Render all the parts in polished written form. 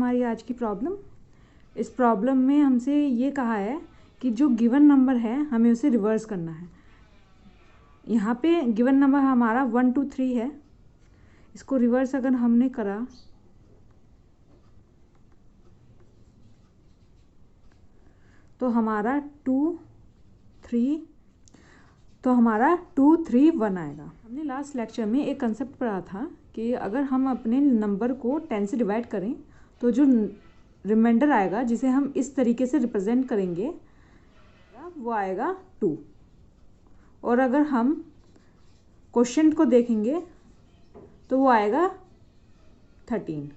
हमारी आज की प्रॉब्लम। इस प्रॉब्लम में हमसे ये कहा है कि जो गिवन नंबर है हमें उसे रिवर्स करना है। यहाँ पे गिवन नंबर हमारा 1 2 3 है। इसको रिवर्स अगर हमने करा तो हमारा 2 3 1 आएगा। हमने लास्ट लेक्चर में एक कंसेप्ट पढ़ा था कि अगर हम अपने नंबर को 10 से डिवाइड करें तो जो रिमाइंडर आएगा जिसे हम इस तरीके से रिप्रेजेंट करेंगे वो आएगा 2। और अगर हम क्वोशिएंट को देखेंगे तो वो आएगा 13।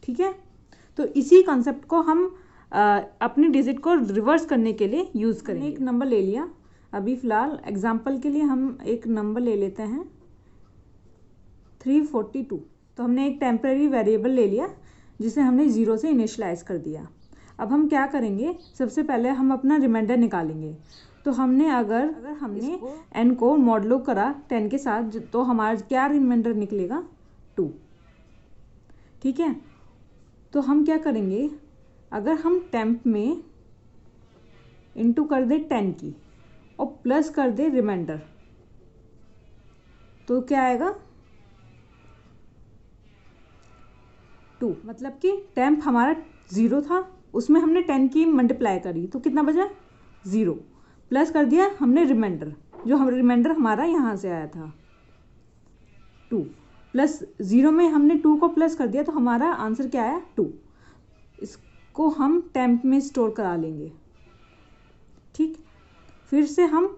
ठीक है, तो इसी कॉन्सेप्ट को हम अपने डिजिट को रिवर्स करने के लिए यूज़ करेंगे। एक नंबर ले लिया, अभी फ़िलहाल एग्जाम्पल के लिए हम एक नंबर ले लेते हैं 342। तो हमने एक टेम्परेरी वेरिएबल ले लिया जिसे हमने 0 से इनिशियलाइज कर दिया। अब हम क्या करेंगे, सबसे पहले हम अपना रिमाइंडर निकालेंगे। तो हमने अगर हमने n को मॉडलो करा 10 के साथ तो हमारा क्या रिमाइंडर निकलेगा 2। ठीक है, तो हम क्या करेंगे, अगर हम टेम्प में इंटू कर दे 10 की और प्लस कर दे रिमाइंडर तो क्या आएगा 2। मतलब कि टेम्प हमारा 0 था, उसमें हमने 10 की मल्टीप्लाई करी तो कितना बचा 0, प्लस कर दिया हमने रिमाइंडर, जो हम रिमाइंडर हमारा यहाँ से आया था 2 प्लस 0 में हमने 2 को प्लस कर दिया तो हमारा आंसर क्या आया 2। इसको हम टेम्प में स्टोर करा लेंगे। ठीक, फिर से हम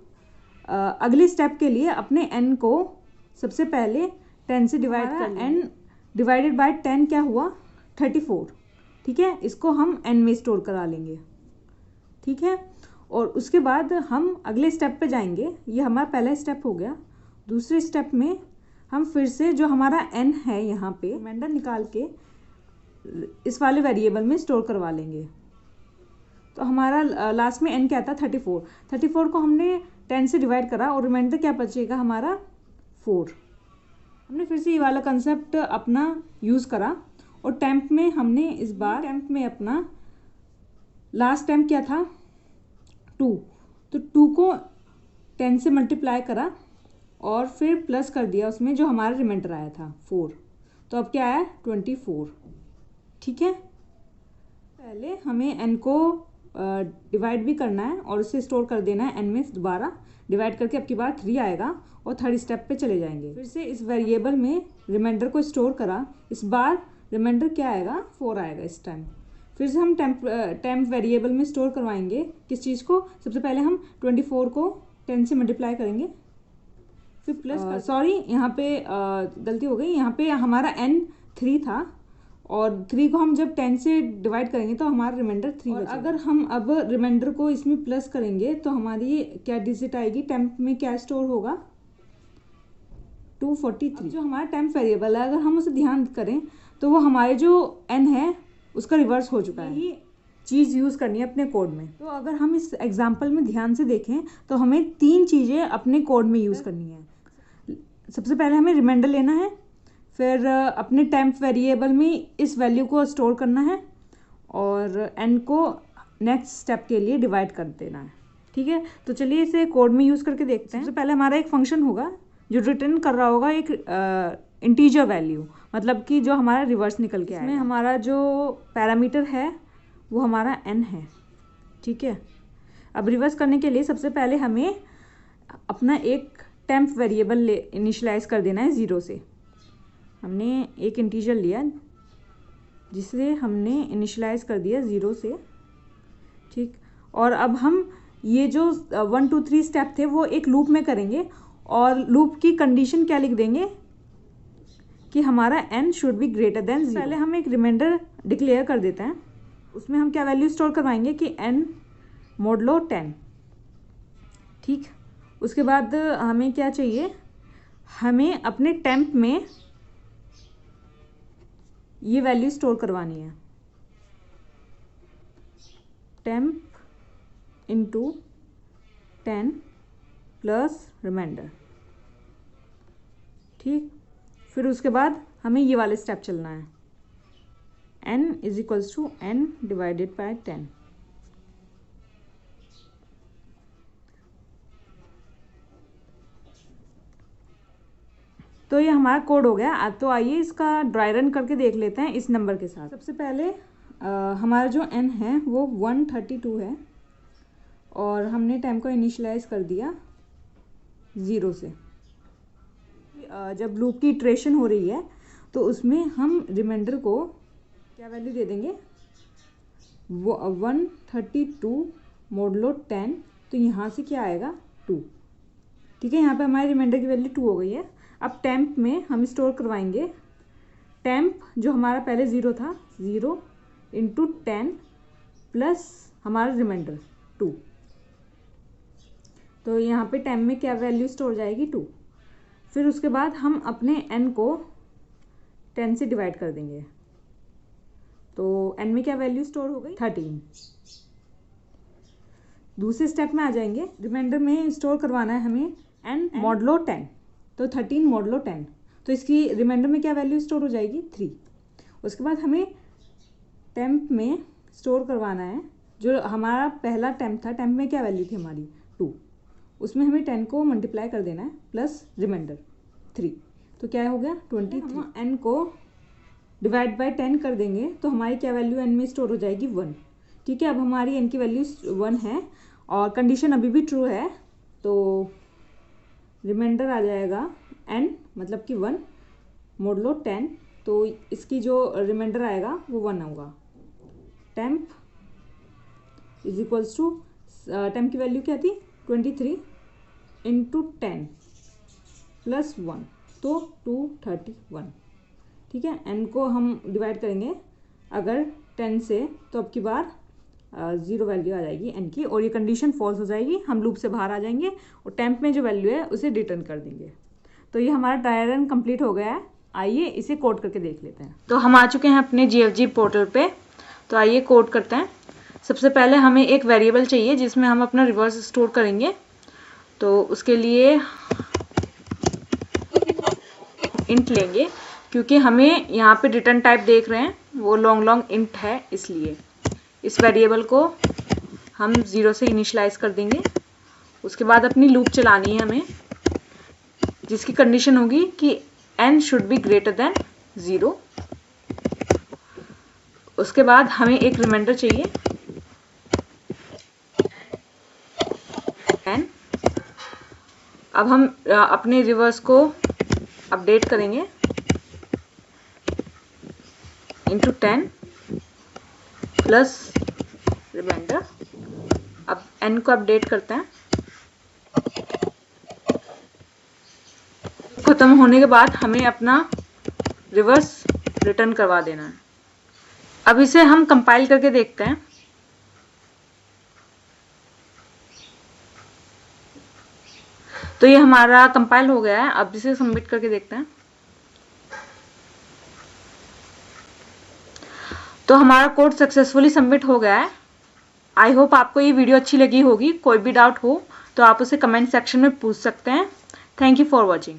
अगले स्टेप के लिए अपने n को सबसे पहले 10 से डिवाइड कर n डिवाइडेड बाय 10 क्या हुआ 34। ठीक है, इसको हम n में स्टोर करा लेंगे। ठीक है, और उसके बाद हम अगले स्टेप पे जाएंगे। ये हमारा पहला स्टेप हो गया। दूसरे स्टेप में हम फिर से जो हमारा n है यहाँ पे रिमाइंडर निकाल के इस वाले वेरिएबल में स्टोर करवा लेंगे। तो हमारा लास्ट में n क्या था 34। 34 को हमने 10 से डिवाइड करा और रिमाइंडर क्या बचेगा हमारा 4। हमने फिर से ये वाला कंसेप्ट अपना यूज़ करा और टेम्प में हमने इस बार टेम्प में अपना लास्ट टेम्प क्या था 2, तो 2 को 10 से मल्टीप्लाई करा और फिर प्लस कर दिया उसमें जो हमारा रिमाइंडर आया था 4। तो अब क्या आया 24। ठीक है, पहले हमें n को डिवाइड भी करना है और उसे स्टोर कर देना है n में दोबारा डिवाइड करके। अब की बार 3 आएगा और थर्ड स्टेप पे चले जाएंगे। फिर से इस वेरिएबल में रिमाइंडर को स्टोर करा, इस बार रिमाइंडर क्या आएगा 4 आएगा इस टाइम। फिर से हम टेम्प वेरिएबल में स्टोर करवाएंगे किस चीज़ को, सबसे पहले हम 24 को 10 से मल्टीप्लाई करेंगे, फिर प्लस सॉरी यहाँ पे गलती हो गई, यहाँ पे हमारा n 3 था और 3 को हम जब 10 से डिवाइड करेंगे तो हमारा रिमाइंडर 3 बचेगा। अगर हम अब रिमाइंडर को इसमें प्लस करेंगे तो हमारी क्या डिजिट आएगी, टेम्प में क्या स्टोर होगा 243। जो हमारा टेम्प वेरिएबल है अगर हम उसे ध्यान करें तो वो हमारे जो n है उसका रिवर्स हो चुका है। यही चीज़ यूज़ करनी है अपने कोड में। तो अगर हम इस एग्जाम्पल में ध्यान से देखें तो हमें 3 चीज़ें अपने कोड में यूज़ करनी है। सबसे पहले हमें रिमाइंडर लेना है, फिर अपने टेम्प वेरिएबल में इस वैल्यू को स्टोर करना है और n को नेक्स्ट स्टेप के लिए डिवाइड कर देना है। ठीक है, तो चलिए इसे कोड में यूज़ करके देखते हैं। सबसे पहले हमारा एक फंक्शन होगा जो रिटर्न कर रहा होगा एक इंटीजर वैल्यू, मतलब कि जो हमारा रिवर्स निकल के आएगा। इसमें हमारा जो पैरामीटर है वो हमारा n है। ठीक है, अब रिवर्स करने के लिए सबसे पहले हमें अपना एक टेम्प वेरिएबल इनिशियलाइज कर देना है 0 से। हमने एक इंटीजर लिया जिसे हमने इनिशियलाइज कर दिया 0 से। ठीक, और अब हम ये जो 1 2 3 स्टेप थे वो एक लूप में करेंगे और लूप की कंडीशन क्या लिख देंगे कि हमारा n should be greater than 0। पहले हम एक रिमाइंडर डिक्लेयर कर देते हैं, उसमें हम क्या वैल्यू स्टोर करवाएंगे कि n मॉडलो 10। ठीक, उसके बाद हमें क्या चाहिए, हमें अपने टेम्प में ये वैल्यू स्टोर करवानी है, टेम्प इंटू 10 प्लस रिमाइंडर। ठीक, फिर उसके बाद हमें ये वाले स्टेप चलना है। n is equals to n divided by 10। तो ये हमारा कोड हो गया। तो आइए इसका ड्राई रन करके देख लेते हैं इस नंबर के साथ। सबसे पहले हमारा जो n है वो 132 है और हमने टाइम को इनिशियलाइज कर दिया 0 से। जब लूप की इटरेशन हो रही है तो उसमें हम रिमाइंडर को क्या वैल्यू दे देंगे, वो 132 मोडलो 10, तो यहाँ से क्या आएगा 2। ठीक है, यहाँ पे हमारे रिमाइंडर की वैल्यू 2 हो गई है। अब टेम्प में हम स्टोर करवाएंगे, टेम्प जो हमारा पहले 0 था, 0 इंटू 10 प्लस हमारा रिमाइंडर 2। तो यहाँ पे टेम्प में क्या वैल्यू स्टोर हो जाएगी 2। फिर उसके बाद हम अपने n को 10 से डिवाइड कर देंगे, तो n में क्या वैल्यू स्टोर हो गई 13। दूसरे स्टेप में आ जाएंगे, रिमाइंडर में स्टोर करवाना है हमें n मॉडलो 10, तो 13 मॉडलो 10, तो इसकी रिमाइंडर में क्या वैल्यू स्टोर हो जाएगी 3। उसके बाद हमें टेम्प में स्टोर करवाना है, जो हमारा पहला टेम्प था, टेम्प में क्या वैल्यू थी हमारी 2, उसमें हमें 10 को मल्टीप्लाई कर देना है प्लस रिमाइंडर 3, तो क्या हो गया 23। हम n को डिवाइड बाय 10 कर देंगे तो हमारी क्या वैल्यू n में स्टोर हो जाएगी 1। ठीक है, अब हमारी n की वैल्यू 1 है और कंडीशन अभी भी ट्रू है, तो रिमाइंडर आ जाएगा n मतलब कि 1 मोडलो 10, तो इसकी जो रिमाइंडर आएगा वो 1 होगा। Temp is equals to, temp की वैल्यू क्या थी 23 इंटू 10 प्लस 1, तो 231। ठीक है, n को हम डिवाइड करेंगे अगर 10 से, तो अब की बार 0 वैल्यू आ जाएगी n की और ये कंडीशन फॉल्स हो जाएगी, हम लूप से बाहर आ जाएंगे और टेम्प में जो वैल्यू है उसे रिटर्न कर देंगे। तो ये हमारा ट्रायल रन कंप्लीट हो गया है। आइए इसे कोड करके देख लेते हैं। तो हम आ चुके हैं अपने GFG पोर्टल पे, तो आइए कोड करते हैं। सबसे पहले हमें एक वेरिएबल चाहिए जिसमें हम अपना रिवर्स स्टोर करेंगे, तो उसके लिए इंट लेंगे, क्योंकि हमें यहाँ पे रिटर्न टाइप देख रहे हैं वो लॉन्ग इंट है, इसलिए इस वेरिएबल को हम 0 से इनिशियलाइज कर देंगे। उसके बाद अपनी लूप चलानी है हमें, जिसकी कंडीशन होगी कि n should be greater than 0। उसके बाद हमें एक रिमाइंडर चाहिए n। अब हम अपने रिवर्स को अपडेट करेंगे इंटू 10 प्लस रिमाइंडर। अब n को अपडेट करते हैं। खत्म होने के बाद हमें अपना रिवर्स रिटर्न करवा देना है। अब इसे हम कंपाइल करके देखते हैं। तो ये हमारा कंपाइल हो गया है, अब इसे सबमिट करके देखते हैं। तो हमारा कोड सक्सेसफुली सबमिट हो गया है। आई होप आपको ये वीडियो अच्छी लगी होगी। कोई भी डाउट हो तो आप उसे कमेंट सेक्शन में पूछ सकते हैं। Thank you for watching.